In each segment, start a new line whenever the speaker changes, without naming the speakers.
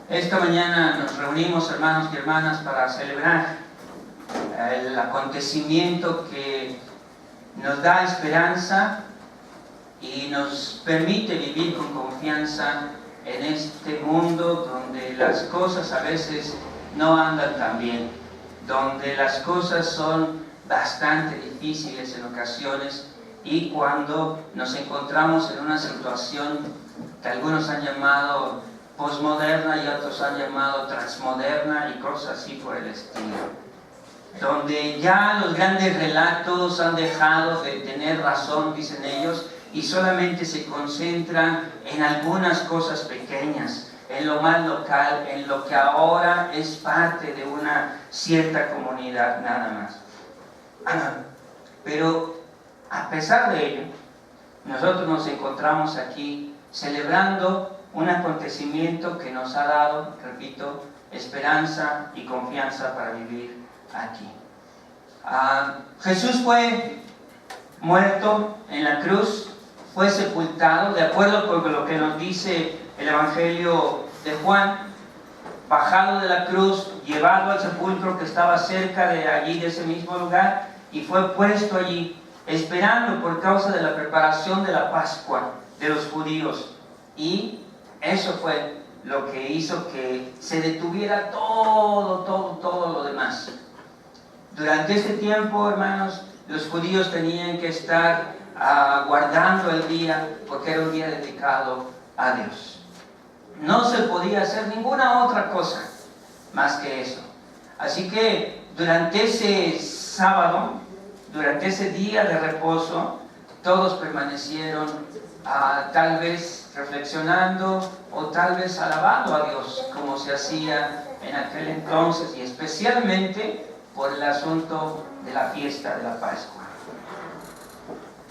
Esta mañana nos reunimos, hermanos y hermanas, para celebrar el acontecimiento que nos da esperanza y nos permite vivir con confianza en este mundo donde las cosas a veces no andan tan bien, donde las cosas son bastante difíciles en ocasiones, y cuando nos encontramos en una situación que algunos han llamado posmoderna y otros han llamado transmoderna y cosas así por el estilo, donde ya los grandes relatos han dejado de tener razón, dicen ellos, y solamente se concentran en algunas cosas pequeñas, en lo más local, en lo que ahora es parte de una cierta comunidad nada más. Pero a pesar de ello, nosotros nos encontramos aquí celebrando un acontecimiento que nos ha dado, repito, esperanza y confianza para vivir aquí. Jesús fue muerto en la cruz, fue sepultado, de acuerdo con lo que nos dice el Evangelio de Juan, bajado de la cruz, llevado al sepulcro que estaba cerca de allí, de ese mismo lugar, y fue puesto allí, esperando por causa de la preparación de la Pascua de los judíos. Y eso fue lo que hizo que se detuviera todo lo demás. Durante este tiempo, hermanos, los judíos tenían que estar guardando el día, porque era un día dedicado a Dios. No se podía hacer ninguna otra cosa más que eso. Así que durante ese sábado, durante ese día de reposo, todos permanecieron tal vez reflexionando o tal vez alabando a Dios, como se hacía en aquel entonces, y especialmente por el asunto de la fiesta de la Pascua.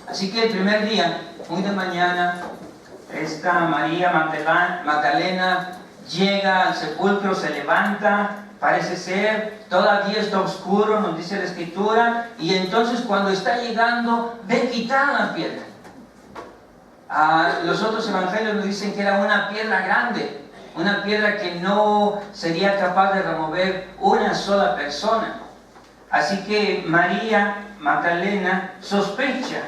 Así que el primer día, muy de mañana, esta María Magdalena llega al sepulcro, se levanta, parece ser, todavía está oscuro, nos dice la Escritura, y entonces cuando está llegando, ve quitada la piedra. Los otros evangelios nos dicen que era una piedra grande, una piedra que no sería capaz de remover una sola persona. Así que María Magdalena sospecha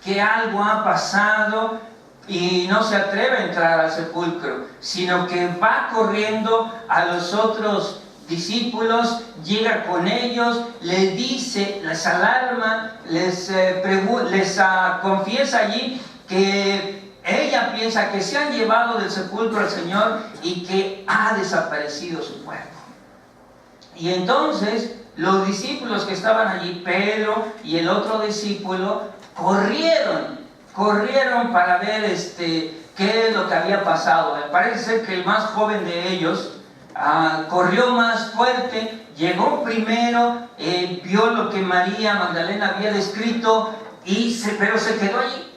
que algo ha pasado y no se atreve a entrar al sepulcro, sino que va corriendo a los otros discípulos, llega con ellos, les dice, les alarma, les confiesa allí que ella piensa que se han llevado del sepulcro al Señor y que ha desaparecido su cuerpo. Y entonces los discípulos que estaban allí, Pedro y el otro discípulo, corrieron para ver qué es lo que había pasado. Me parece ser que el más joven de ellos corrió más fuerte, llegó primero, vio lo que María Magdalena había descrito, pero se quedó allí.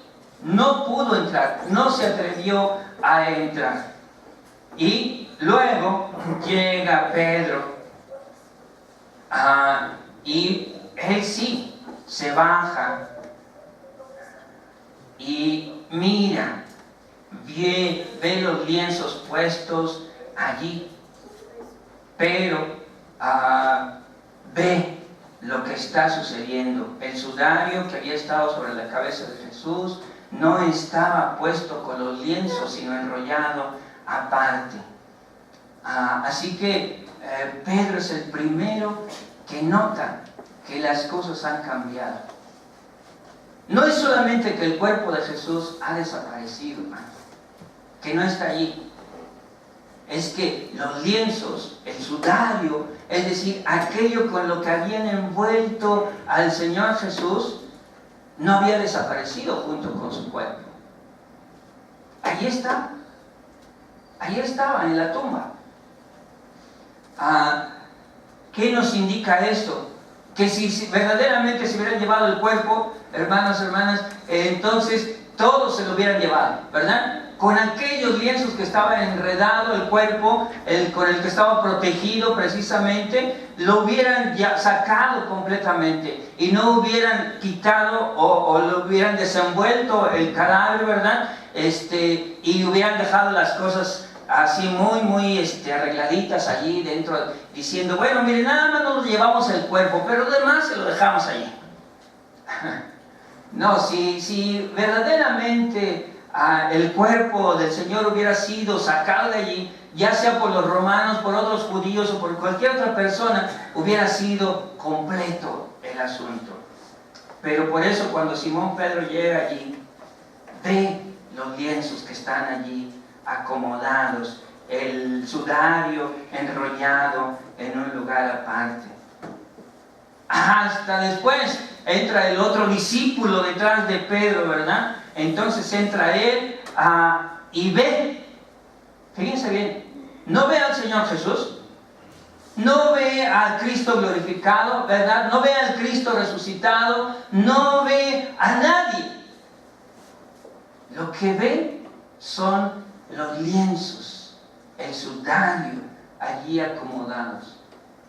No pudo entrar, no se atrevió a entrar. Y luego llega Pedro, y él sí se baja y mira, ve los lienzos puestos allí, pero ve lo que está sucediendo. El sudario que había estado sobre la cabeza de Jesús no estaba puesto con los lienzos, sino enrollado aparte. Así que Pedro es el primero que nota que las cosas han cambiado. No es solamente que el cuerpo de Jesús ha desaparecido, hermano, que no está allí. Es que los lienzos, el sudario, es decir, aquello con lo que habían envuelto al Señor Jesús, no había desaparecido junto con su cuerpo. Allí está. Allí estaba en la tumba. ¿Qué nos indica esto? Que si verdaderamente se hubieran llevado el cuerpo, hermanos, hermanas, entonces todos se lo hubieran llevado, ¿verdad? Con aquellos lienzos que estaba enredado el cuerpo, con el que estaba protegido precisamente, lo hubieran ya sacado completamente y no hubieran quitado o lo hubieran desenvuelto el cadáver, ¿verdad? Y hubieran dejado las cosas así muy arregladitas allí dentro, diciendo, bueno, mire, nada más nos llevamos el cuerpo, pero lo demás se lo dejamos allí. No, si verdaderamente el cuerpo del Señor hubiera sido sacado de allí, ya sea por los romanos, por otros judíos o por cualquier otra persona, hubiera sido completo el asunto. Pero por eso cuando Simón Pedro llega allí, ve los lienzos que están allí acomodados, el sudario enrollado en un lugar aparte. Hasta después entra el otro discípulo detrás de Pedro, ¿verdad? Entonces entra él y ve, fíjense bien, no ve al Señor Jesús, no ve al Cristo glorificado, ¿verdad? No ve al Cristo resucitado, no ve a nadie. Lo que ve son los lienzos, el sudario allí acomodados.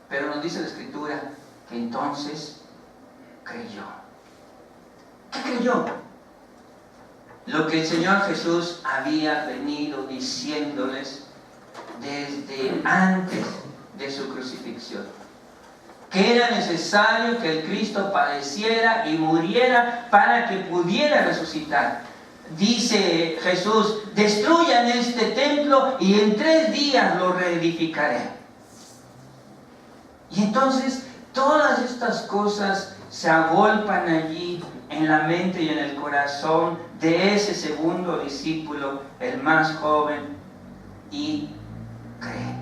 Pero nos dice la Escritura que entonces creyó. ¿Qué creyó? Lo que el Señor Jesús había venido diciéndoles desde antes de su crucifixión, que era necesario que el Cristo padeciera y muriera para que pudiera resucitar. Dice Jesús, destruyan este templo y en 3 días lo reedificaré. Y entonces todas estas cosas se agolpan allí en la mente y en el corazón de ese segundo discípulo, el más joven, y cree.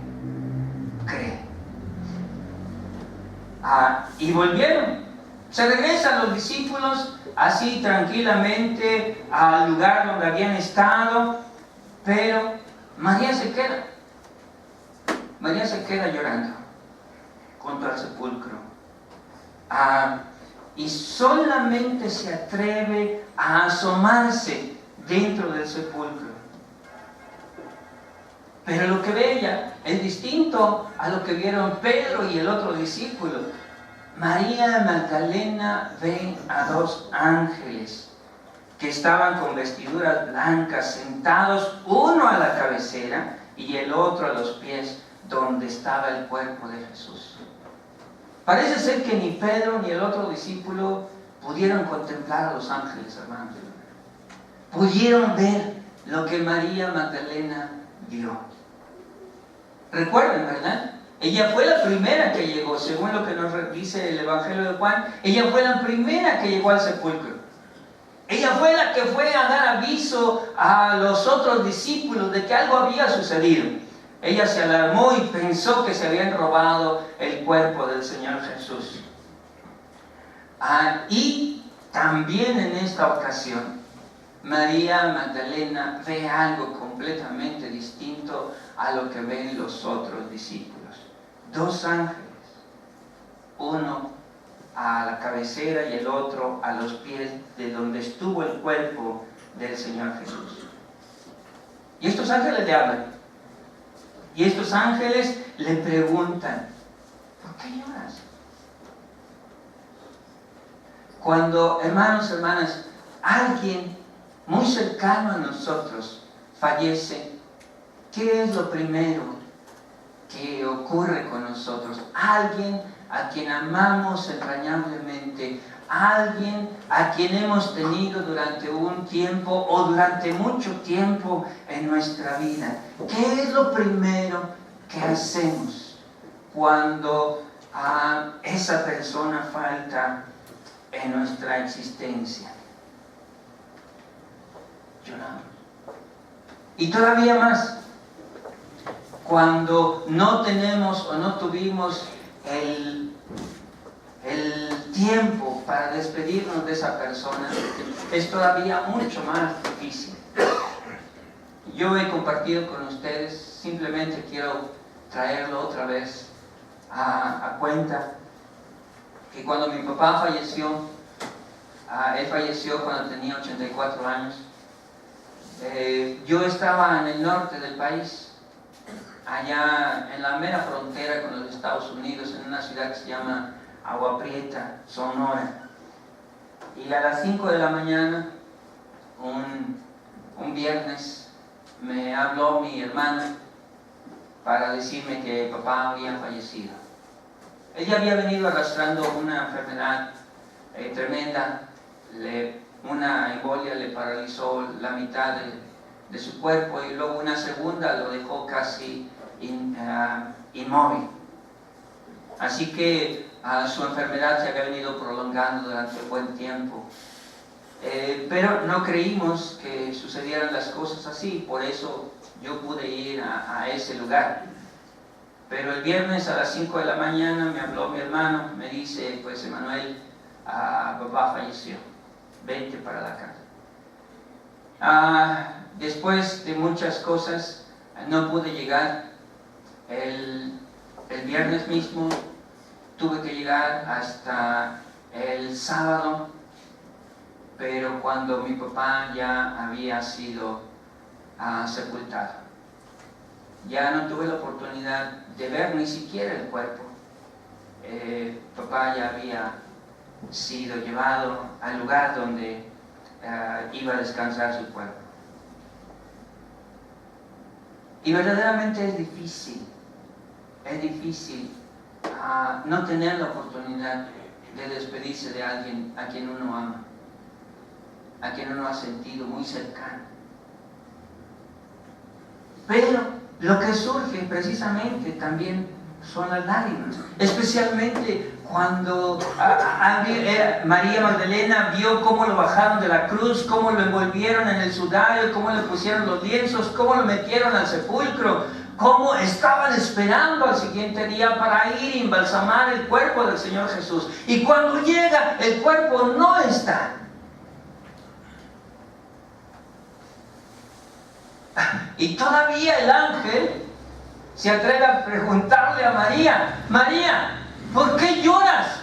Y volvieron. Se regresan los discípulos así tranquilamente al lugar donde habían estado, pero María se queda llorando junto al sepulcro. Y solamente se atreve a asomarse dentro del sepulcro. Pero lo que ve ella es distinto a lo que vieron Pedro y el otro discípulo. María Magdalena ve a 2 ángeles que estaban con vestiduras blancas, sentados, uno a la cabecera y el otro a los pies, donde estaba el cuerpo de Jesús. Parece ser que ni Pedro ni el otro discípulo pudieron contemplar a los ángeles, hermanos. Pudieron ver lo que María Magdalena vio. Recuerden, ¿verdad? Ella fue la primera que llegó, según lo que nos dice el Evangelio de Juan. Ella fue la primera que llegó al sepulcro. Ella fue la que fue a dar aviso a los otros discípulos de que algo había sucedido. Ella se alarmó y pensó que se habían robado el cuerpo del Señor Jesús. Y también en esta ocasión, María Magdalena ve algo completamente distinto a lo que ven los otros discípulos. 2 ángeles, uno a la cabecera y el otro a los pies de donde estuvo el cuerpo del Señor Jesús. Y estos ángeles le hablan. Y estos ángeles le preguntan, ¿por qué lloras? Cuando, hermanos, hermanas, alguien muy cercano a nosotros fallece, ¿qué es lo primero que ocurre con nosotros? Alguien a quien amamos entrañablemente, alguien a quien hemos tenido durante un tiempo o durante mucho tiempo en nuestra vida. ¿Qué es lo primero que hacemos cuando esa persona falta en nuestra existencia? Lloramos. Y todavía más, cuando no tenemos o no tuvimos el tiempo para despedirnos de esa persona, es todavía mucho más difícil. Yo he compartido con ustedes, simplemente quiero traerlo otra vez a cuenta, que cuando mi papá falleció, él falleció cuando tenía 84 años, yo estaba en el norte del país, allá en la mera frontera con los Estados Unidos, en una ciudad que se llama Agua Prieta, Sonora. Y a las 5 de la mañana, un viernes, me habló mi hermana para decirme que papá había fallecido. Ella había venido arrastrando una enfermedad tremenda, una embolia le paralizó la mitad de su cuerpo y luego una segunda lo dejó casi inmóvil. Así que su enfermedad se había venido prolongando durante un buen tiempo. Pero no creímos que sucedieran las cosas así, por eso yo pude ir a ese lugar. Pero el viernes a las 5 de la mañana me habló mi hermano, me dice, pues Emanuel, papá falleció, vente para la casa. Después de muchas cosas, no pude llegar. El viernes mismo tuve que llegar hasta el sábado, pero cuando mi papá ya había sido sepultado. Ya no tuve la oportunidad de ver ni siquiera el cuerpo. Papá ya había sido llevado al lugar donde iba a descansar su cuerpo. Y verdaderamente es difícil no tener la oportunidad de despedirse de alguien a quien uno ama, a quien uno ha sentido muy cercano. Pero lo que surge precisamente también son las lágrimas, especialmente cuando María Magdalena vio cómo lo bajaron de la cruz, cómo lo envolvieron en el sudario, cómo le pusieron los lienzos, cómo lo metieron al sepulcro, cómo estaban esperando al siguiente día para ir y embalsamar el cuerpo del Señor Jesús. Y cuando llega, el cuerpo no está. Y todavía el ángel se atreve a preguntarle a María, María, ¿por qué lloras?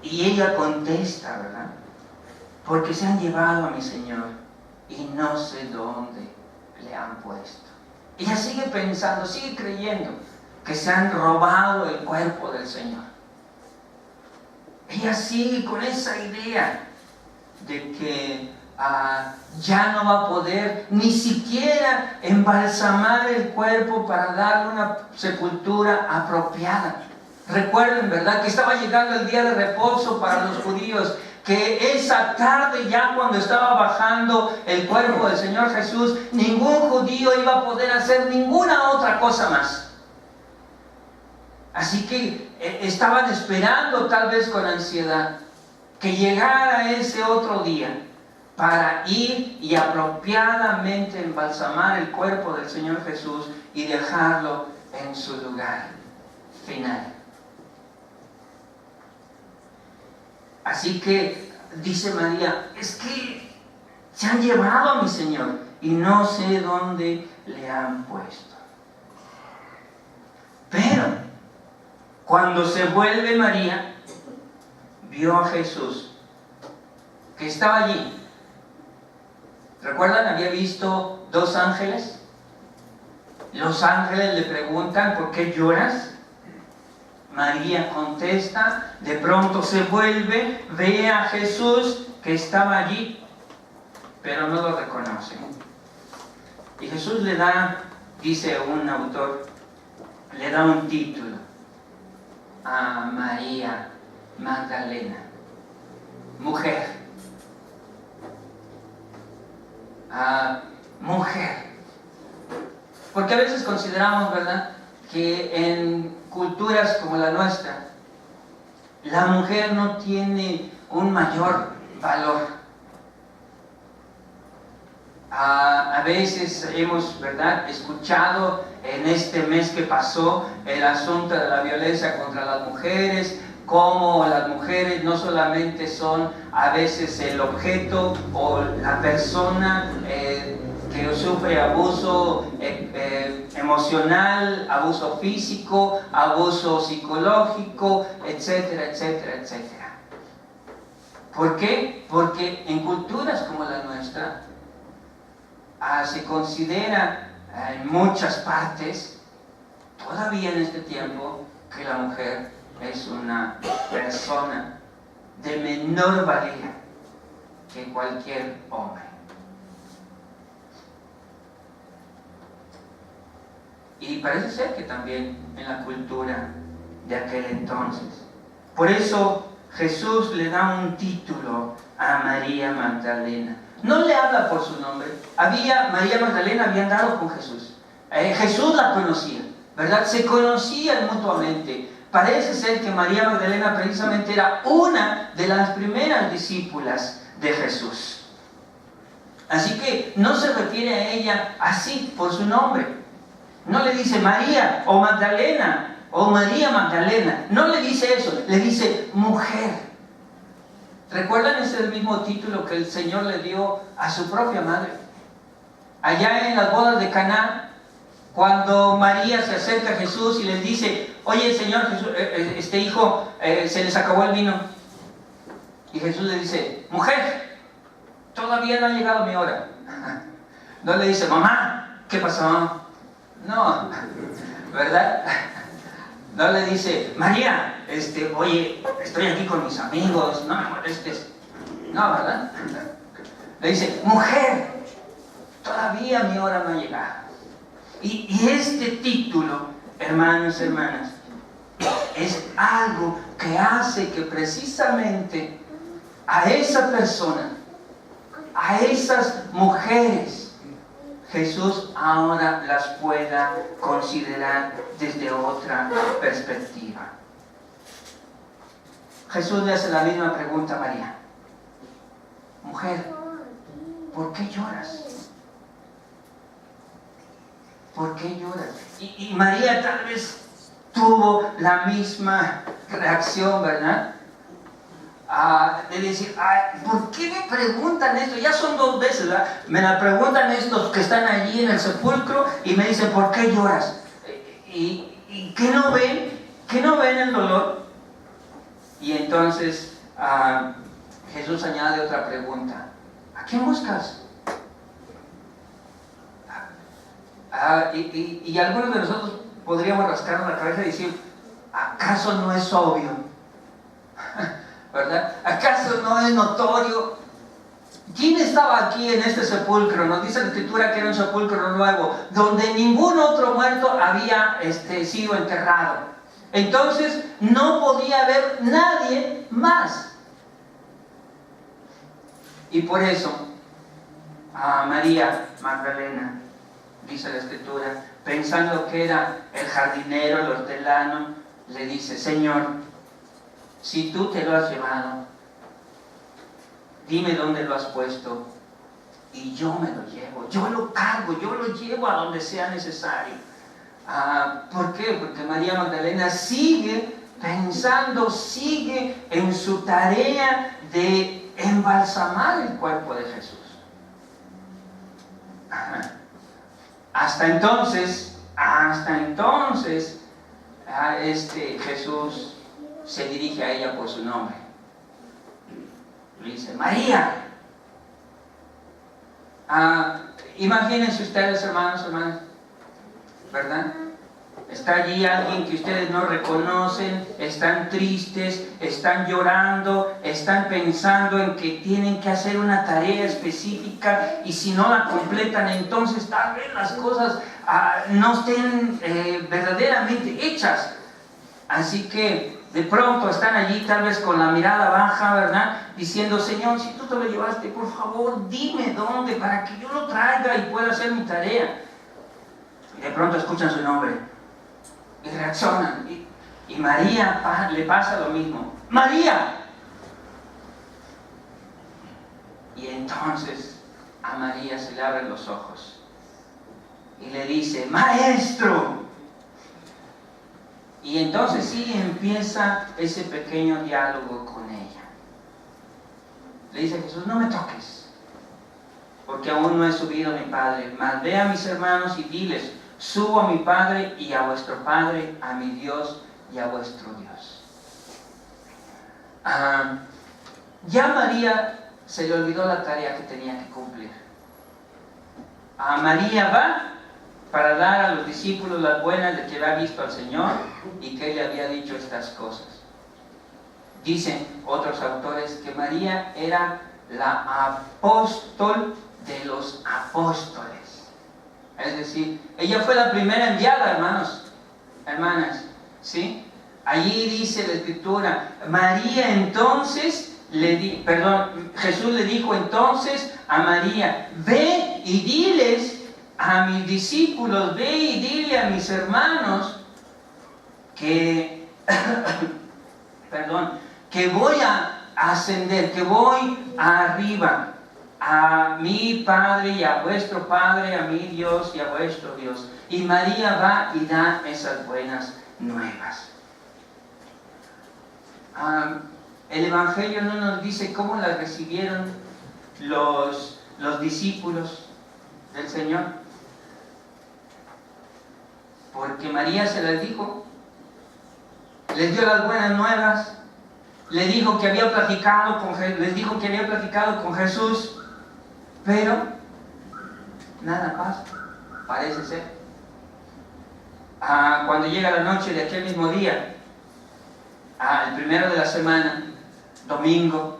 Y ella contesta, ¿verdad? Porque se han llevado a mi Señor y no sé dónde le han puesto. Ella sigue pensando, sigue creyendo que se han robado el cuerpo del Señor. Ella sigue con esa idea de que ya no va a poder ni siquiera embalsamar el cuerpo para darle una sepultura apropiada. Recuerden, ¿verdad?, que estaba llegando el día de reposo para los judíos, que esa tarde ya cuando estaba bajando el cuerpo del Señor Jesús, ningún judío iba a poder hacer ninguna otra cosa más. Así que estaban esperando, tal vez con ansiedad, que llegara ese otro día para ir y apropiadamente embalsamar el cuerpo del Señor Jesús y dejarlo en su lugar final. Así que dice María, es que se han llevado a mi Señor y no sé dónde le han puesto. Pero cuando se vuelve María, vio a Jesús que estaba allí. ¿Recuerdan? Había visto 2 ángeles. Los ángeles le preguntan, ¿por qué lloras? María contesta, de pronto se vuelve, ve a Jesús que estaba allí, pero no lo reconoce. Y Jesús le da, dice un autor, le da un título a María Magdalena, mujer. Mujer. Porque a veces consideramos, ¿verdad?, que en culturas como la nuestra, la mujer no tiene un mayor valor. A veces hemos, ¿verdad?, escuchado en este mes que pasó el asunto de la violencia contra las mujeres, cómo las mujeres no solamente son a veces el objeto o la persona que sufre abuso emocional, abuso físico, abuso psicológico, etcétera, etcétera, etcétera. ¿Por qué? Porque en culturas como la nuestra se considera en muchas partes, todavía en este tiempo, que la mujer es una persona de menor valía que cualquier hombre. y parece ser que también en la cultura de aquel entonces. Por eso Jesús le da un título a María Magdalena. No le habla por su nombre. María Magdalena había andado con Jesús. Jesús la conocía, ¿verdad? Se conocían mutuamente. Parece ser que María Magdalena precisamente era una de las primeras discípulas de Jesús. Así que no se refiere a ella así por su nombre. No le dice María o Magdalena o María Magdalena. No le dice eso, le dice mujer. ¿Recuerdan ese mismo título que el Señor le dio a su propia madre? Allá en las bodas de Caná, cuando María se acerca a Jesús y le dice, oye Señor, Jesús, este hijo se les acabó el vino. Y Jesús le dice, mujer, todavía no ha llegado mi hora. No le dice, mamá, ¿qué pasó? No, ¿verdad? No le dice, María, oye, estoy aquí con mis amigos, no me molestes. No, ¿verdad? Le dice, mujer, todavía mi hora no ha llegado. Y este título, hermanos y hermanas, es algo que hace que precisamente a esa persona, a esas mujeres, Jesús ahora las pueda considerar desde otra perspectiva. Jesús le hace la misma pregunta a María. Mujer, ¿por qué lloras? ¿Por qué lloras? Y María tal vez tuvo la misma reacción, ¿verdad? De decir, ¿por qué me preguntan esto? Ya son 2 veces, ¿verdad? Me la preguntan estos que están allí en el sepulcro y me dicen, ¿por qué lloras? ¿Y qué no ven? ¿Qué no ven el dolor? Y entonces Jesús añade otra pregunta. ¿A quién buscas? Y algunos de nosotros podríamos rascarnos la cabeza y decir, ¿acaso no es obvio? ¿Verdad? ¿Acaso no es notorio? ¿Quién estaba aquí en este sepulcro? Nos dice la Escritura que era un sepulcro nuevo, donde ningún otro muerto había sido enterrado. Entonces no podía haber nadie más. Y por eso a María Magdalena, dice la Escritura, pensando que era el jardinero, el hortelano, le dice, Señor, si tú te lo has llevado, dime dónde lo has puesto y yo me lo llevo, yo lo cargo, yo lo llevo a donde sea necesario. ¿Por qué? Porque María Magdalena sigue pensando, sigue en su tarea de embalsamar el cuerpo de Jesús. Hasta entonces, Jesús se dirige a ella por su nombre. Le dice, María. Imagínense ustedes, hermanos, hermanas, ¿verdad? Está allí alguien que ustedes no reconocen, están tristes, están llorando, están pensando en que tienen que hacer una tarea específica y si no la completan, entonces tal vez las cosas no estén verdaderamente hechas. Así que de pronto están allí tal vez con la mirada baja, ¿verdad? Diciendo, Señor, si tú te lo llevaste, por favor, dime dónde para que yo lo traiga y pueda hacer mi tarea. Y de pronto escuchan su nombre y reaccionan. Y María le pasa lo mismo. ¡María! Y entonces a María se le abren los ojos y le dice, Maestro. Y entonces sí empieza ese pequeño diálogo con ella. Le dice Jesús, no me toques, porque aún no he subido a mi Padre, mas ve a mis hermanos y diles, subo a mi Padre y a vuestro Padre, a mi Dios y a vuestro Dios. Ya María se le olvidó la tarea que tenía que cumplir. María va para dar a los discípulos las buenas de que había visto al Señor y que Él le había dicho estas cosas. Dicen otros autores que María era la apóstol de los apóstoles. Es decir, ella fue la primera enviada, hermanos, hermanas, ¿sí? Allí dice la Escritura, María entonces, Jesús le dijo entonces a María, ve y diles a mis discípulos, ve y dile a mis hermanos que, que voy a ascender, que voy arriba a mi Padre y a vuestro Padre, a mi Dios y a vuestro Dios. Y María va y da esas buenas nuevas. El Evangelio no nos dice cómo las recibieron los discípulos del Señor, porque María se las dijo, les dio las buenas nuevas, les dijo que había platicado con Jesús, pero nada pasa, parece ser. Cuando llega la noche de aquel mismo día, el primero de la semana, domingo,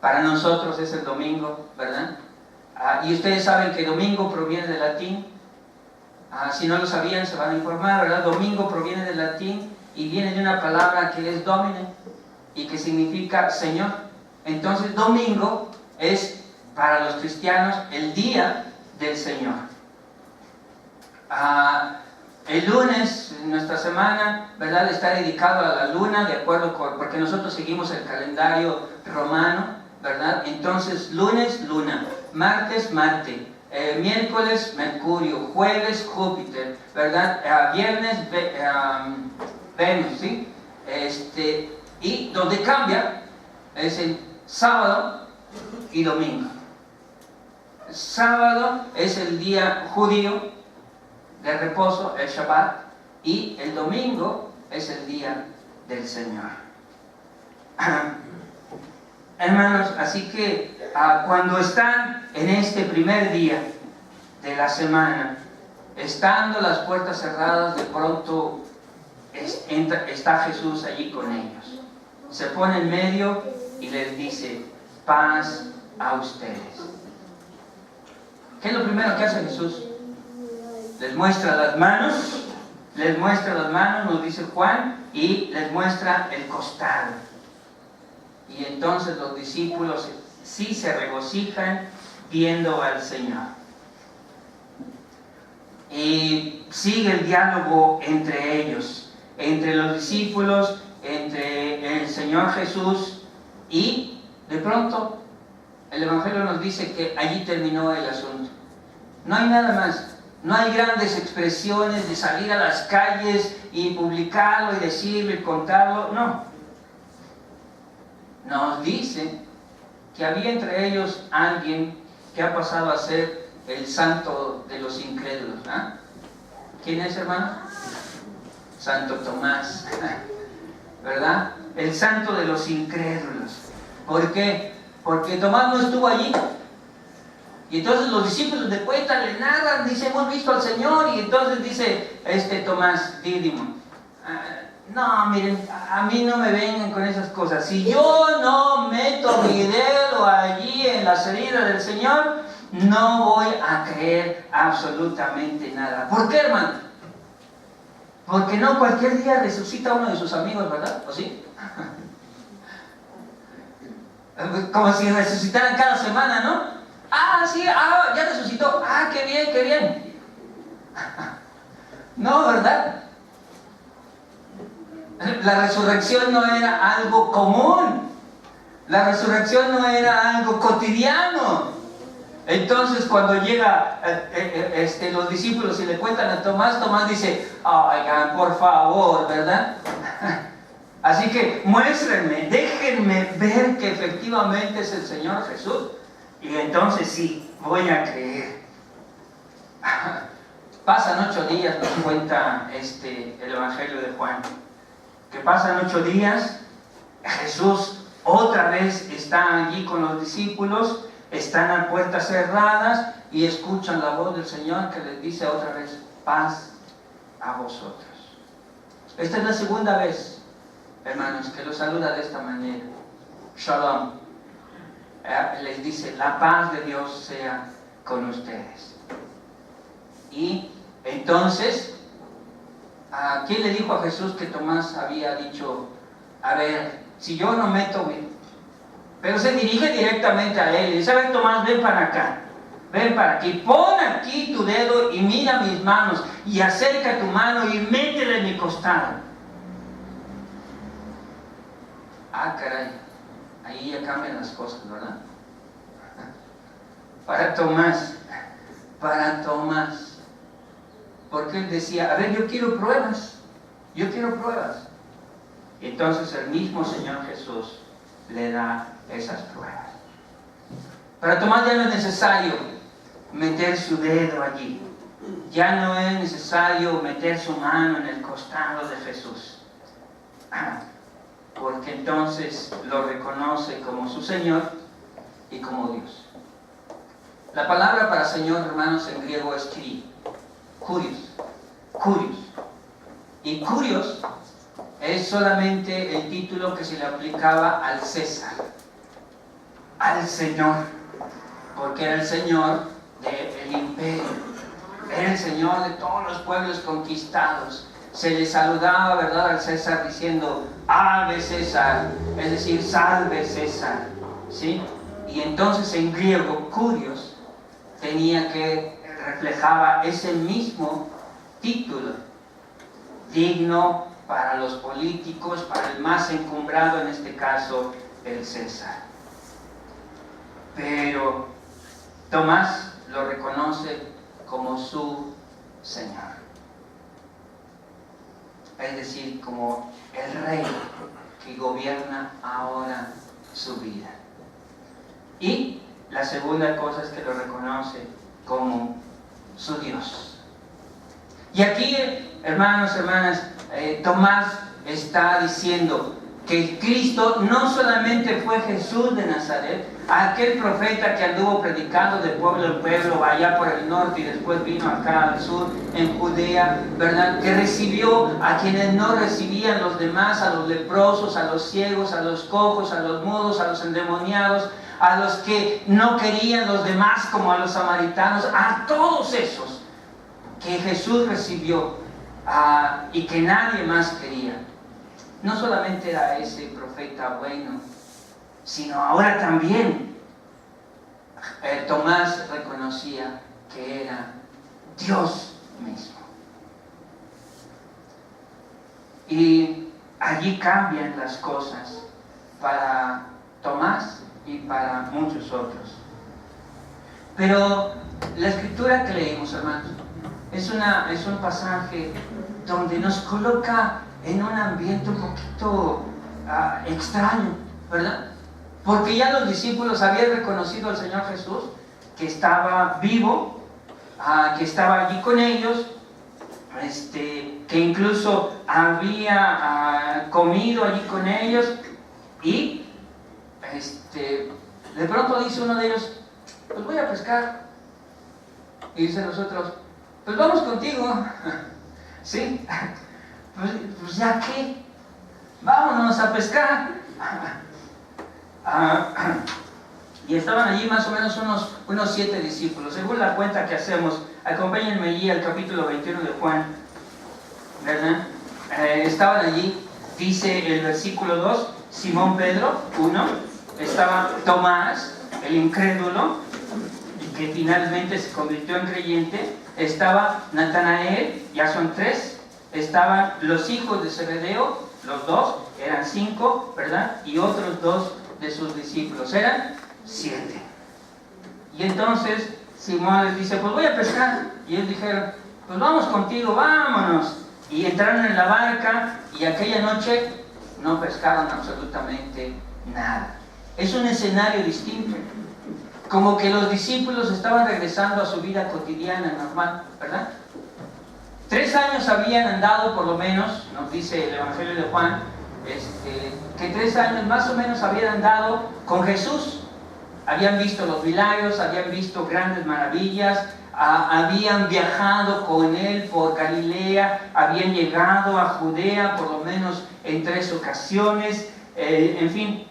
para nosotros es el domingo, ¿verdad? Y ustedes saben que domingo proviene del latín. Si no lo sabían, se van a informar, ¿verdad? Domingo proviene del latín y viene de una palabra que es domine y que significa Señor. Entonces, domingo es para los cristianos el día del Señor. El lunes, nuestra semana, ¿verdad?, está dedicado a la luna, de acuerdo porque nosotros seguimos el calendario romano, ¿verdad? Entonces, lunes, luna, martes, Marte, miércoles, Mercurio, jueves, Júpiter, ¿verdad? Viernes, Venus, ¿sí? Y donde cambia es el sábado y domingo. Sábado es el día judío de reposo, el Shabbat, y el domingo es el día del Señor. Hermanos, así que cuando están en este primer día de la semana, estando las puertas cerradas, de pronto está Jesús allí con ellos. Se pone en medio y les dice, paz a ustedes. ¿Qué es lo primero que hace Jesús? Les muestra las manos, nos dice Juan, y les muestra el costado. Y entonces los discípulos sí se regocijan viendo al Señor. Y sigue el diálogo entre ellos, entre los discípulos, entre el Señor Jesús, y de pronto el Evangelio nos dice que allí terminó el asunto. No hay nada más. No hay grandes expresiones de salir a las calles y publicarlo y decirlo y contarlo, no. Nos dice que había entre ellos alguien que ha pasado a ser el santo de los incrédulos. ¿Quién es, hermano? Santo Tomás, ¿verdad? El santo de los incrédulos. ¿Por qué? Porque Tomás no estuvo allí. Y entonces los discípulos de cuenta le narran, dice, hemos visto al Señor, y entonces dice Tomás Dídimo, no, miren, a mí no me vengan con esas cosas. Si yo no meto mi dedo allí en las heridas del Señor, no voy a creer absolutamente nada. ¿Por qué, hermano? Porque no cualquier día resucita uno de sus amigos, ¿verdad? ¿O sí? Como si resucitaran cada semana, ¿no? Sí, ya resucitó. Qué bien, qué bien. No, ¿verdad? La resurrección no era algo común. La resurrección no era algo cotidiano. Entonces, cuando llega los discípulos y le cuentan a Tomás, Tomás dice, oigan, por favor, ¿verdad? Así que muéstrenme, déjenme ver que efectivamente es el Señor Jesús. Y entonces sí, voy a creer. Pasan 8 días, nos cuenta el Evangelio de Juan, que pasan 8 días, Jesús otra vez está allí con los discípulos, están a puertas cerradas y escuchan la voz del Señor que les dice otra vez, paz a vosotros. Esta es la segunda vez, hermanos, que los saluda de esta manera. Shalom. Les dice, la paz de Dios sea con ustedes. Y entonces, ¿quién le dijo a Jesús que Tomás había dicho, a ver, si yo no meto, pero se dirige directamente a él y dice, a ver, Tomás, ven para acá, ven para aquí, pon aquí tu dedo y mira mis manos y acerca tu mano y métele en mi costado. Caray, ahí ya cambian las cosas, ¿verdad? Para Tomás, porque él decía, a ver, yo quiero pruebas. Y entonces el mismo Señor Jesús le da esas pruebas. Para Tomás ya no es necesario meter su dedo allí, ya no es necesario meter su mano en el costado de Jesús, porque entonces lo reconoce como su Señor y como Dios. La palabra para Señor, hermanos, en griego es Kurios. Y Kurios es solamente el título que se le aplicaba al César, al Señor, porque era el Señor del imperio, era el Señor de todos los pueblos conquistados. Se le saludaba, ¿verdad?, al César diciendo, Ave César, es decir, salve César, ¿sí? Y entonces en griego, Kurios reflejaba ese mismo título, digno para los políticos, para el más encumbrado, en este caso, el César. Pero Tomás lo reconoce como su Señor, es decir, como el Rey que gobierna ahora su vida. Y la segunda cosa es que lo reconoce como su Dios. Y aquí, hermanos, hermanas, Tomás está diciendo que Cristo no solamente fue Jesús de Nazaret, aquel profeta que anduvo predicando de pueblo en pueblo allá por el norte y después vino acá al sur, en Judea, ¿verdad?, que recibió a quienes no recibían los demás, a los leprosos, a los ciegos, a los cojos, a los mudos, a los endemoniados, a los que no querían los demás como a los samaritanos, a todos esos que Jesús recibió y que nadie más quería. No solamente era ese profeta bueno, sino ahora también Tomás reconocía que era Dios mismo. Y allí cambian las cosas para Tomás y para muchos otros. Pero la escritura que leímos, hermanos, es un pasaje donde nos coloca en un ambiente un poquito extraño, ¿verdad? Porque ya los discípulos habían reconocido al Señor Jesús, que estaba vivo, que estaba allí con ellos, que incluso había comido allí con ellos, y de pronto dice uno de ellos, pues voy a pescar. Y dicen los otros, pues vamos contigo. ¿Sí? Pues ya qué, vámonos a pescar. Y estaban allí más o menos unos 7 discípulos. Según la cuenta que hacemos, acompáñenme allí al capítulo 21 de Juan, ¿verdad? Estaban allí, dice el versículo 2, Simón Pedro, 1, estaba Tomás, el incrédulo, que finalmente se convirtió en creyente, estaba Natanael, ya son 3, estaban los hijos de Zebedeo, los 2, eran 5, ¿verdad? Y otros 2 de sus discípulos, eran 7. Y entonces Simón les dice, pues voy a pescar. Y ellos dijeron, pues vamos contigo, vámonos. Y entraron en la barca y aquella noche no pescaron absolutamente nada. Es un escenario distinto, como que los discípulos estaban regresando a su vida cotidiana, normal, ¿verdad? 3 años habían andado, por lo menos, nos dice el Evangelio de Juan, que 3 años más o menos habían andado con Jesús. Habían visto los milagros, habían visto grandes maravillas, habían viajado con él por Galilea, habían llegado a Judea por lo menos en 3 ocasiones, en fin,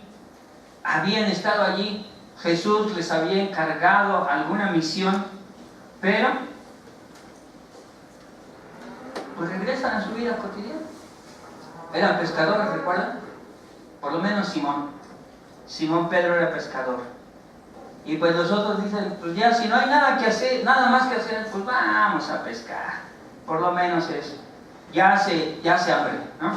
habían estado allí. Jesús les había encargado alguna misión, pero pues regresan a su vida cotidiana. Eran pescadores, ¿recuerdan? Por lo menos Simón Pedro era pescador. Y pues los otros dicen, pues ya si no hay nada que hacer, nada más que hacer, pues vamos a pescar. Por lo menos eso. Ya hace hambre, ¿no?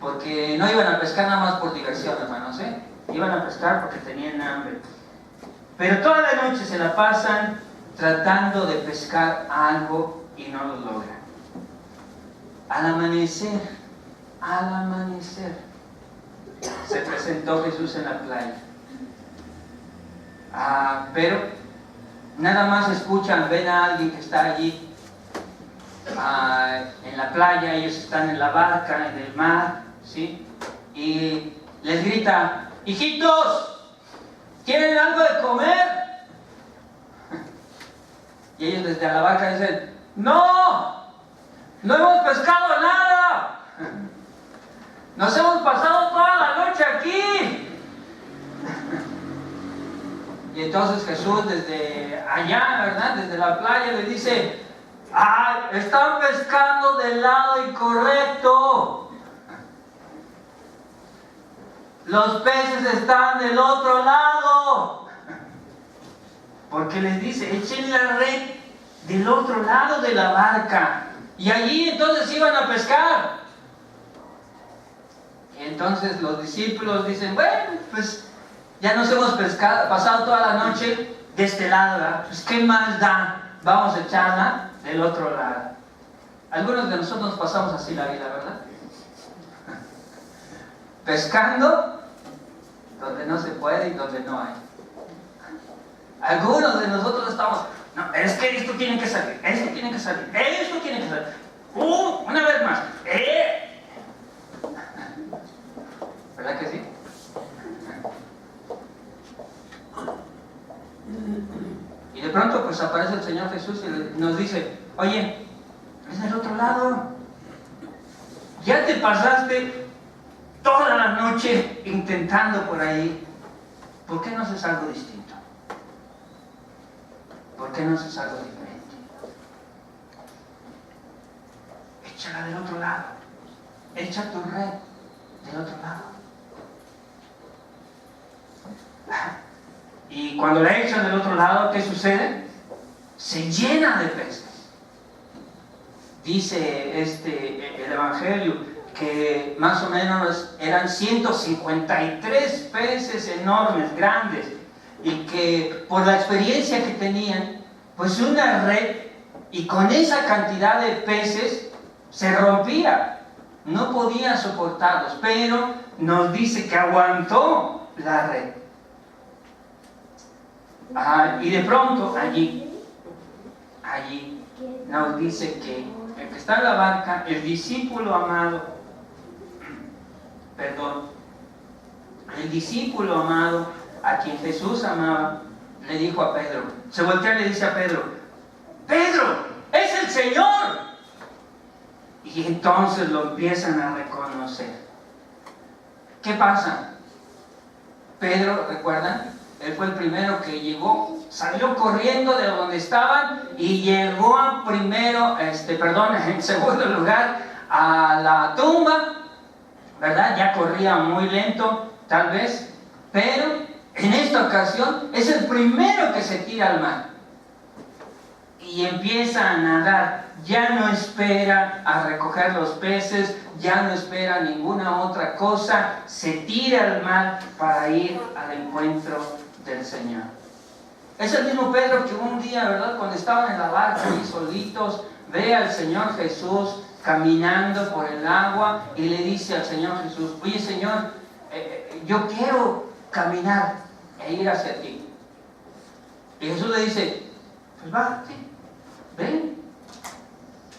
Porque no iban a pescar nada más por diversión, hermanos, ¿eh? Iban a pescar porque tenían hambre. Pero toda la noche se la pasan tratando de pescar algo y no lo logran. Al amanecer, se presentó Jesús en la playa. Pero nada más escuchan, ven a alguien que está allí en la playa, ellos están en la barca, en el mar, ¿sí? Y les grita, hijitos, ¿quieren algo de comer? Y ellos desde la barca dicen, no hemos pescado nada, nos hemos pasado toda la noche aquí. Y entonces Jesús desde allá, ¿verdad?, desde la playa le dice, están pescando del lado incorrecto, los peces están del otro lado. Porque les dice, echen la red del otro lado de la barca. Y allí entonces iban a pescar. Y entonces los discípulos dicen, bueno, pues ya nos hemos pasado toda la noche de este lado, ¿verdad? Pues ¿qué más da? Vamos a echarla del otro lado. Algunos de nosotros nos pasamos así la vida, ¿verdad? Pescando donde no se puede y donde no hay. Algunos de nosotros estamos, no, es que esto tiene que salir, esto tiene que salir, esto tiene que salir. Una vez más. ¿Verdad que sí? Y de pronto pues aparece el Señor Jesús y nos dice, oye, es del otro lado. Ya te pasaste toda la noche intentando por ahí. ¿Por qué no haces algo distinto? ¿Por qué no haces algo diferente? Échala del otro lado. Echa tu red del otro lado. Y cuando la echan del otro lado, ¿qué sucede? Se llena de peces. Dice el Evangelio que más o menos eran 153 peces enormes, grandes, y que por la experiencia que tenían, pues una red, y con esa cantidad de peces, se rompía, no podía soportarlos, pero nos dice que aguantó la red. Y de pronto allí nos dice que el que está en la barca, el discípulo amado, a quien Jesús amaba, le dijo a Pedro, se voltea y le dice a Pedro, ¡Pedro, es el Señor! Y entonces lo empiezan a reconocer. ¿Qué pasa? Pedro, ¿recuerdan? Él fue el primero que llegó, salió corriendo de donde estaban y llegó en segundo lugar a la tumba, ¿verdad? Ya corría muy lento, tal vez, pero en esta ocasión es el primero que se tira al mar y empieza a nadar. Ya no espera a recoger los peces, ya no espera ninguna otra cosa, se tira al mar para ir al encuentro del Señor. Es el mismo Pedro que un día, ¿verdad?, cuando estaban en la barca ahí solitos, ve al Señor Jesús caminando por el agua y le dice al Señor Jesús, oye Señor, yo quiero caminar e ir hacia ti. Y Jesús le dice, pues bájate, ven.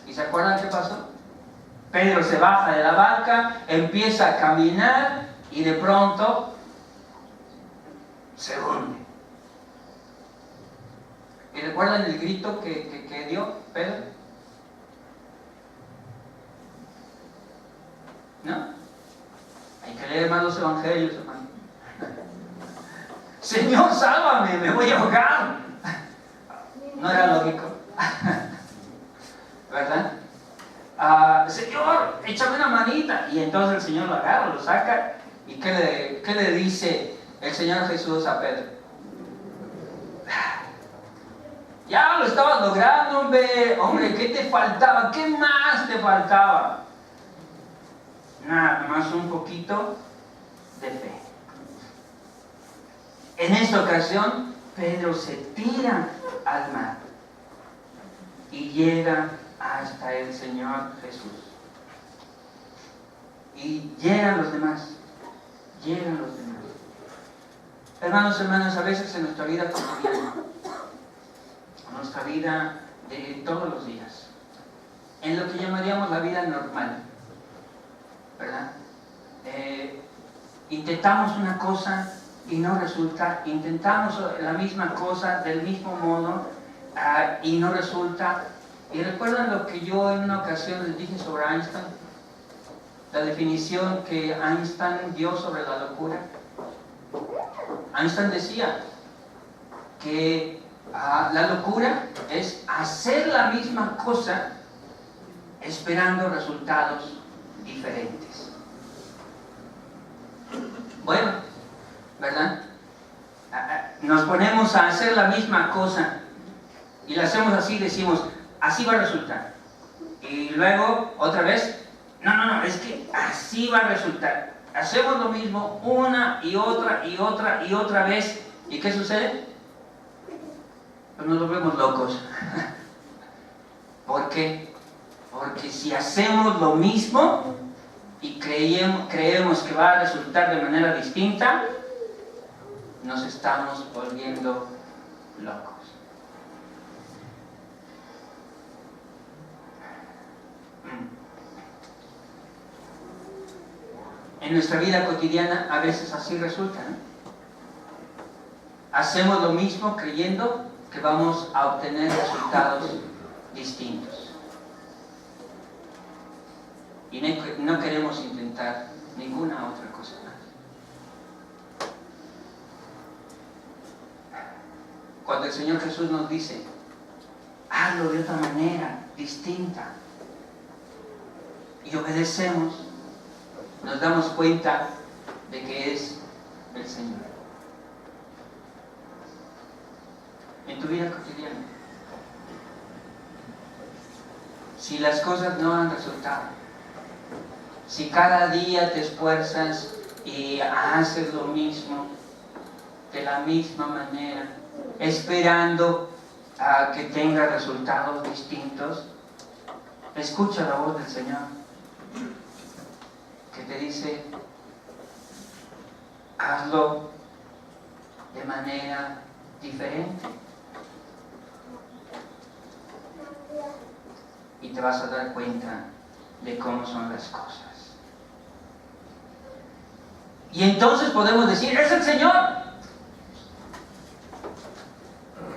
¿Y se acuerdan qué pasó? Pedro se baja de la barca, empieza a caminar y de pronto se hunde. ¿Y recuerdan el grito que dio Pedro? ¿No? Hay que leer más los evangelios, hermano. Señor, sálvame, me voy a ahogar. No era lógico. ¿Verdad? Señor, échame una manita. Y entonces el Señor lo agarra, lo saca. ¿Y qué le dice el Señor Jesús a Pedro? Ya lo estabas logrando, hombre, ¿qué te faltaba? ¿Qué más te faltaba? Nada más un poquito de fe. En esta ocasión, Pedro se tira al mar y llega hasta el Señor Jesús. Y llegan los demás. Hermanos, a veces en nuestra vida cotidiana, en nuestra vida de todos los días, en lo que llamaríamos la vida normal, ¿verdad? Intentamos una cosa y no resulta, intentamos la misma cosa del mismo modo y no resulta. ¿Y recuerdan lo que yo en una ocasión les dije sobre Einstein? La definición que Einstein dio sobre la locura. Einstein decía que la locura es hacer la misma cosa esperando resultados diferentes. Bueno, ¿verdad? Nos ponemos a hacer la misma cosa y la hacemos así, decimos, así va a resultar. Y luego, otra vez, no, es que así va a resultar. Hacemos lo mismo una y otra vez. ¿Y qué sucede? Pues nos volvemos locos. ¿Por qué? Porque si hacemos lo mismo y creemos que va a resultar de manera distinta, nos estamos volviendo locos. En nuestra vida cotidiana a veces así resulta, ¿no? Hacemos lo mismo creyendo que vamos a obtener resultados distintos. Y no queremos intentar ninguna otra cosa más. Cuando el Señor Jesús nos dice, hazlo de otra manera, distinta, y obedecemos, nos damos cuenta de que es el Señor. En tu vida cotidiana, si las cosas no han resultado, si cada día te esfuerzas y haces lo mismo, de la misma manera, esperando a que tenga resultados distintos, escucha la voz del Señor, que te dice, hazlo de manera diferente. Y te vas a dar cuenta de cómo son las cosas. Y entonces podemos decir, ¡es el Señor!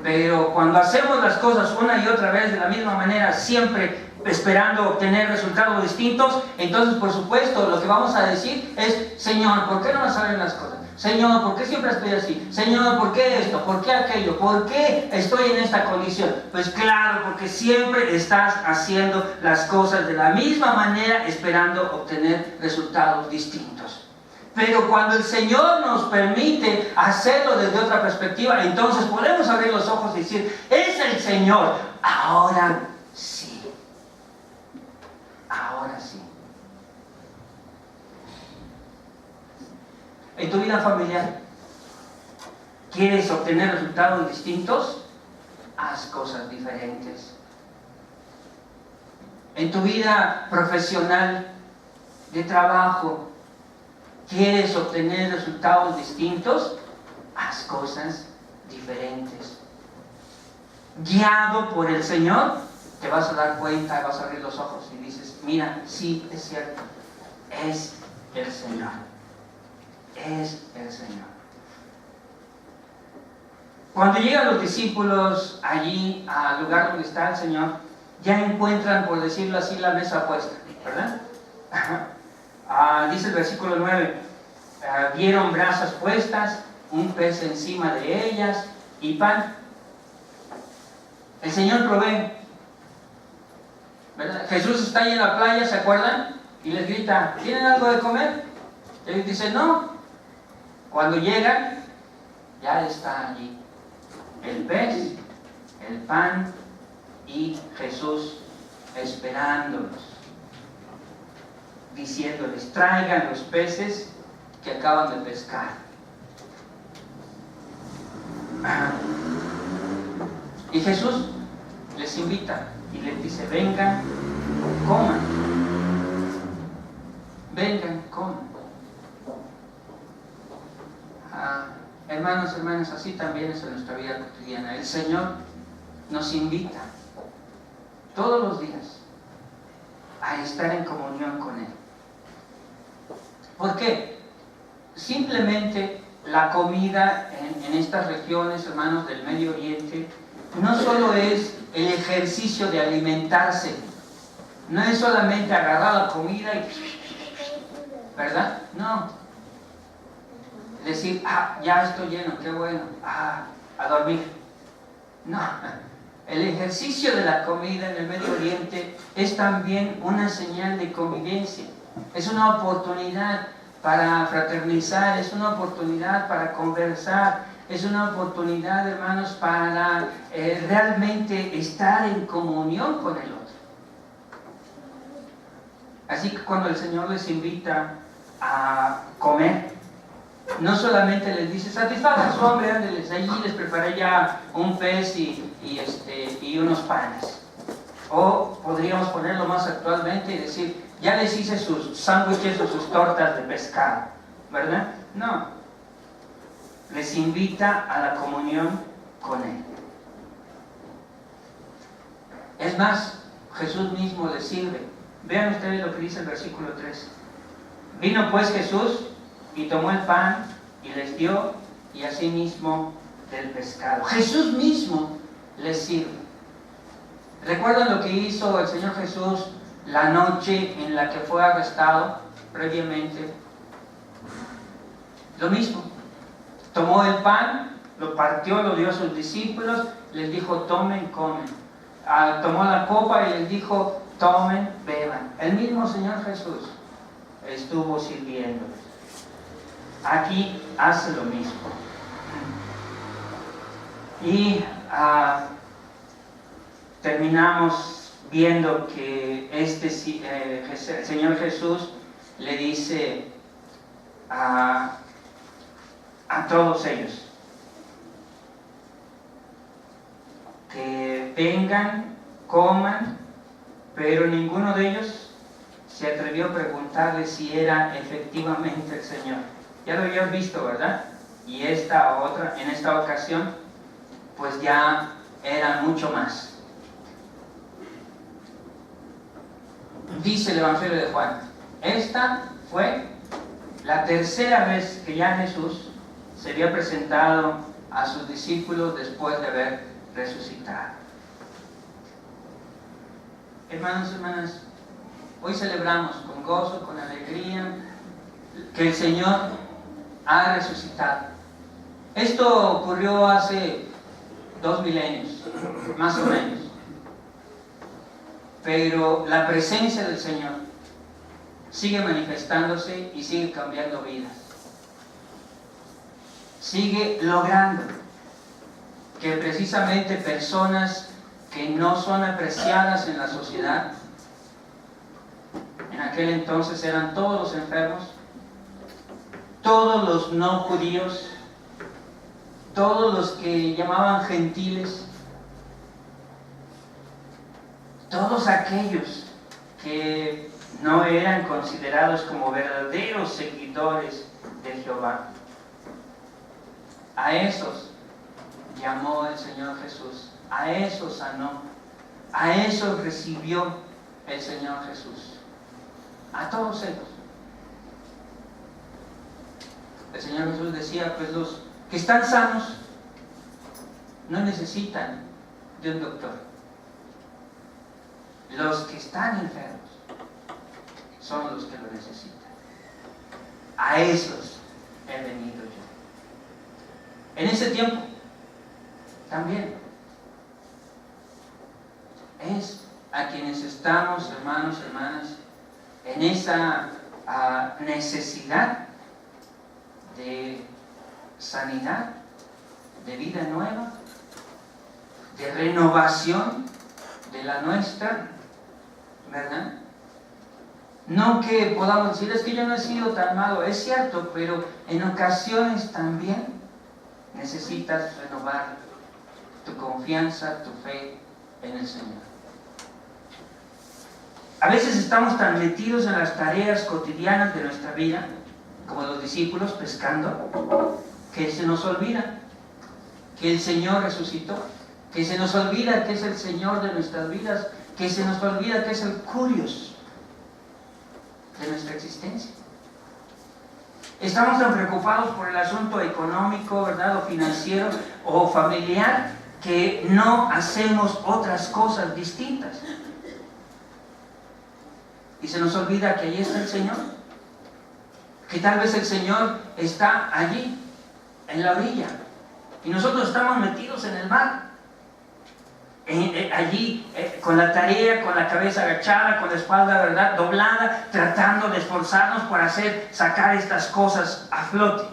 Pero cuando hacemos las cosas una y otra vez de la misma manera, siempre esperando obtener resultados distintos, entonces por supuesto lo que vamos a decir es, Señor, ¿por qué no me salen las cosas? Señor, ¿por qué siempre estoy así? Señor, ¿por qué esto? ¿Por qué aquello? ¿Por qué estoy en esta condición? Pues claro, porque siempre estás haciendo las cosas de la misma manera, esperando obtener resultados distintos. Pero cuando el Señor nos permite hacerlo desde otra perspectiva, entonces podemos abrir los ojos y decir, es el Señor, ahora sí. Ahora sí. En tu vida familiar, ¿quieres obtener resultados distintos? Haz cosas diferentes. En tu vida profesional, de trabajo, ¿quieres obtener resultados distintos? Haz cosas diferentes. Guiado por el Señor, te vas a dar cuenta, vas a abrir los ojos y dices, mira, sí, es cierto, es el Señor. Es el Señor. Cuando llegan los discípulos allí al lugar donde está el Señor, ya encuentran, por decirlo así, la mesa puesta, ¿verdad? Dice el versículo 9, vieron brasas puestas, un pez encima de ellas y pan. El Señor provee, ¿verdad? Jesús está ahí en la playa, ¿se acuerdan? Y les grita, ¿tienen algo de comer? Y ellos dicen, no. Cuando llegan, ya está allí el pez, el pan y Jesús esperándolos, diciéndoles, traigan los peces que acaban de pescar. Y Jesús les invita y les dice, vengan, coman. Vengan, coman. Hermanos, hermanas, así también es en nuestra vida cotidiana. El Señor nos invita todos los días a estar en comunión con Él. ¿Por qué? Simplemente la comida en estas regiones, hermanos, del Medio Oriente, no solo es el ejercicio de alimentarse, no es solamente agarrar la comida y... ¿verdad? No. Decir, ya estoy lleno, qué bueno, a dormir. No. El ejercicio de la comida en el Medio Oriente es también una señal de convivencia. Es una oportunidad para fraternizar, es una oportunidad para conversar, es una oportunidad, hermanos, para realmente estar en comunión con el otro. Así que cuando el Señor les invita a comer, no solamente les dice, satisfagan su hambre, ándeles, allí les preparé ya un pez y unos panes. O podríamos ponerlo más actualmente y decir, ya les hice sus sándwiches o sus tortas de pescado, ¿verdad? No. Les invita a la comunión con Él. Es más, Jesús mismo les sirve. Vean ustedes lo que dice el versículo 3. Vino pues Jesús y tomó el pan y les dio, y asimismo del pescado. Jesús mismo les sirve. ¿Recuerdan lo que hizo el Señor Jesús la noche en la que fue arrestado previamente? Lo mismo. Tomó el pan, lo partió, lo dio a sus discípulos, les dijo, tomen, comen. Tomó la copa y les dijo, tomen, beban. El mismo Señor Jesús estuvo sirviéndoles. Aquí hace lo mismo. Y terminamos viendo que el Señor Jesús le dice a todos ellos que vengan, coman, pero ninguno de ellos se atrevió a preguntarle si era efectivamente el Señor. Ya lo habías visto, ¿verdad? Y en esta ocasión, pues ya era mucho más. Dice el Evangelio de Juan, esta fue la tercera vez que ya Jesús se había presentado a sus discípulos después de haber resucitado. Hermanos, hermanas, hoy celebramos con gozo, con alegría, que el Señor ha resucitado. Esto ocurrió hace 2 milenios, más o menos. Pero la presencia del Señor sigue manifestándose y sigue cambiando vidas. Sigue logrando que precisamente personas que no son apreciadas en la sociedad, en aquel entonces eran todos los enfermos, todos los no judíos, todos los que llamaban gentiles, todos aquellos que no eran considerados como verdaderos seguidores de Jehová. A esos llamó el Señor Jesús, a esos sanó, a esos recibió el Señor Jesús, a todos ellos. El Señor Jesús decía, pues los que están sanos no necesitan de un doctor. Los que están enfermos son los que lo necesitan. A esos he venido yo. En ese tiempo también es a quienes estamos, hermanos, hermanas, en esa necesidad de sanidad, de vida nueva, de renovación de la nuestra, ¿verdad? No que podamos decir, es que yo no he sido tan malo, es cierto, pero en ocasiones también necesitas renovar tu confianza, tu fe en el Señor. A veces estamos tan metidos en las tareas cotidianas de nuestra vida, como los discípulos pescando, que se nos olvida que el Señor resucitó, que se nos olvida que es el Señor de nuestras vidas, que se nos olvida que es el Curios de nuestra existencia. Estamos tan preocupados por el asunto económico, ¿verdad?, o financiero o familiar, que no hacemos otras cosas distintas. Y se nos olvida que allí está el Señor, que tal vez el Señor está allí, en la orilla, y nosotros estamos metidos en el mar, allí con la tarea, con la cabeza agachada, con la espalda, ¿verdad?, doblada, tratando de esforzarnos por sacar estas cosas a flote.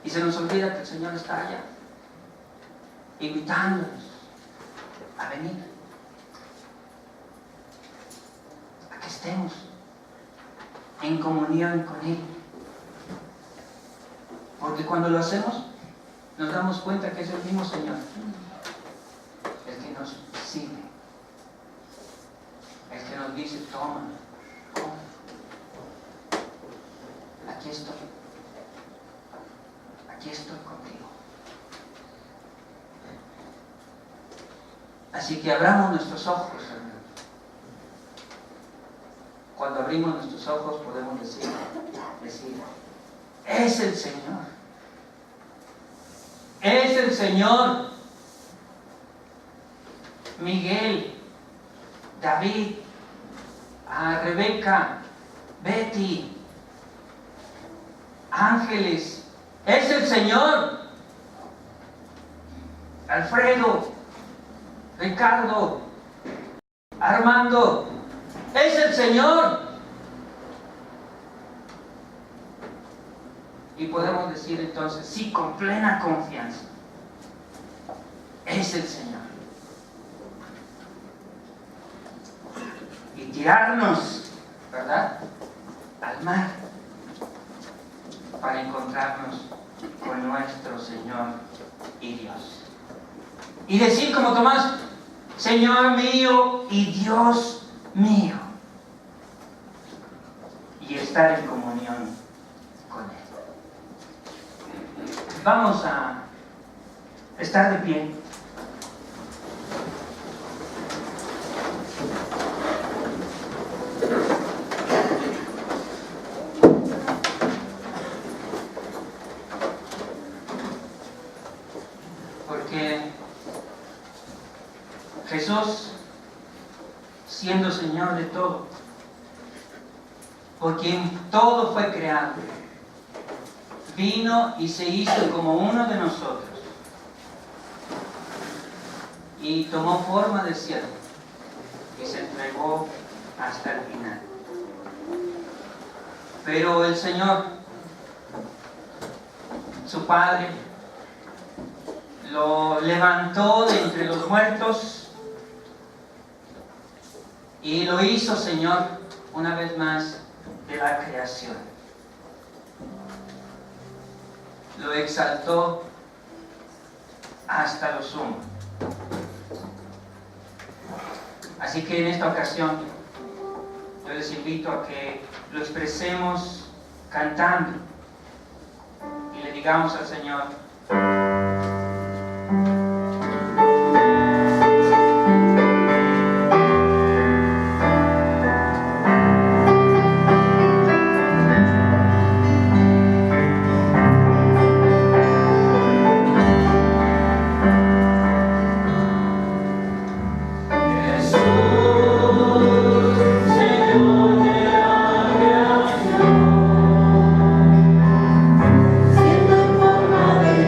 Y se nos olvida que el Señor está allá, invitándonos a venir, a que estemos en comunión con Él. Porque cuando lo hacemos, nos damos cuenta que es el mismo Señor el que nos sigue, el que nos dice, toma, aquí estoy contigo. Así que abramos nuestros ojos, hermanos. Cuando abrimos nuestros ojos podemos decir, es el Señor. Es el Señor. Miguel, David, Rebeca, Betty, Ángeles, es el Señor. Alfredo, Ricardo, Armando, es el Señor. Y podemos decir entonces, sí, con plena confianza, es el Señor. Y tirarnos, ¿verdad?, al mar para encontrarnos con nuestro Señor y Dios. Y decir como Tomás, Señor mío y Dios mío. Y estar en comunión con Él. Vamos a estar de pie. Porque Jesús, siendo Señor de todo, por quien todo fue creado, vino y se hizo como uno de nosotros y tomó forma de siervo y se entregó hasta el final. Pero el Señor, su Padre, lo levantó de entre los muertos y lo hizo Señor una vez más de la creación. Lo exaltó hasta lo sumo. Así que en esta ocasión yo les invito a que lo expresemos cantando y le digamos al Señor,
Siendo en forma de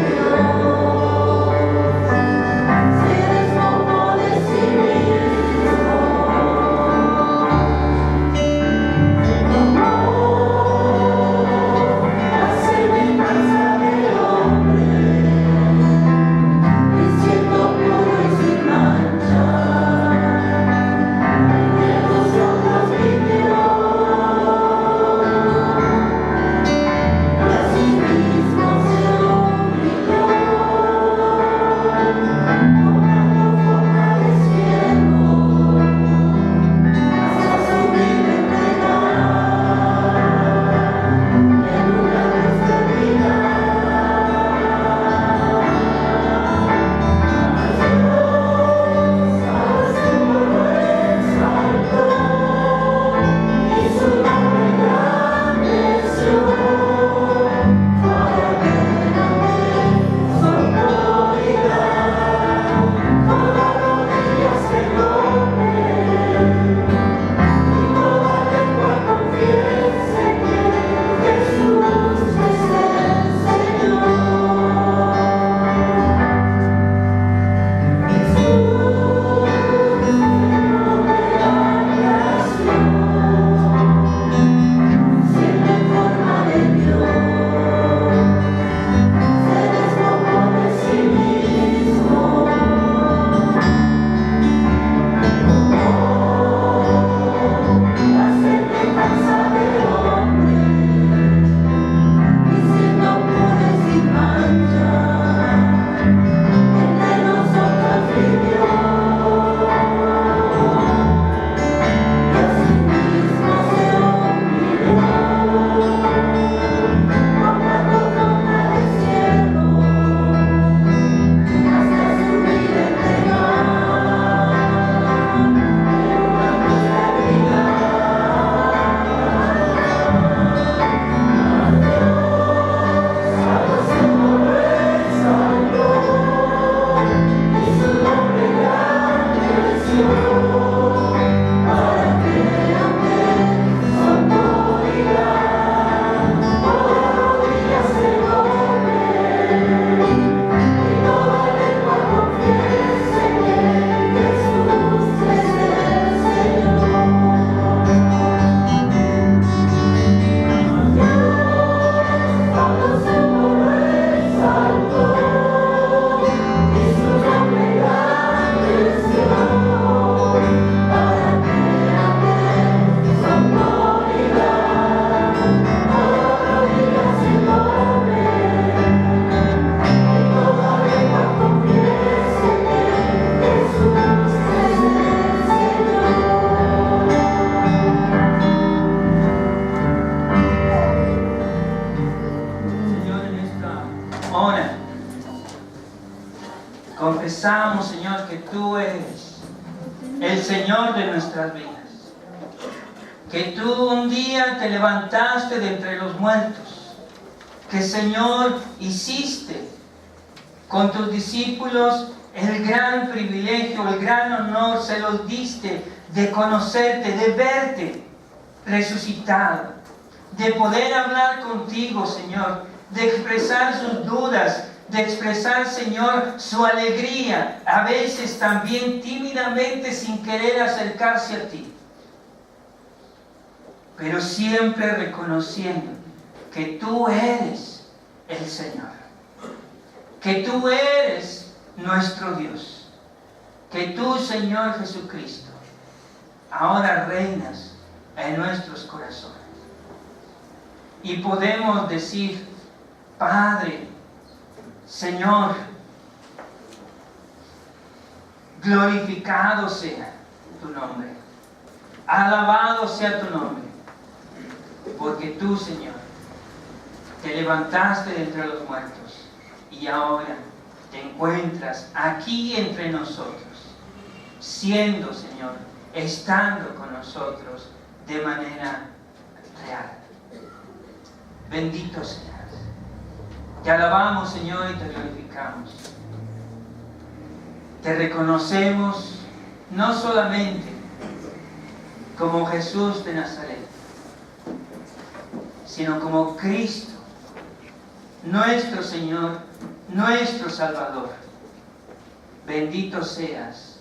Confesamos, Señor, que tú eres el Señor de nuestras vidas. Que tú un día te levantaste de entre los muertos. Que, Señor, hiciste con tus discípulos el gran privilegio, el gran honor, se los diste de conocerte, de verte resucitado, de poder hablar contigo, Señor, de expresar sus dudas, de expresar, Señor, su alegría, a veces también tímidamente sin querer acercarse a ti, pero siempre reconociendo que tú eres el Señor, que tú eres nuestro Dios, que tú, Señor Jesucristo, ahora reinas en nuestros corazones. Y podemos decir: Padre, Señor, glorificado sea tu nombre, alabado sea tu nombre, porque tú, Señor, te levantaste de entre los muertos y ahora te encuentras aquí entre nosotros, siendo, Señor, estando con nosotros de manera real. Bendito seas. Te alabamos, Señor, y te glorificamos. Te reconocemos no solamente como Jesús de Nazaret, sino como Cristo, nuestro Señor, nuestro Salvador. Bendito seas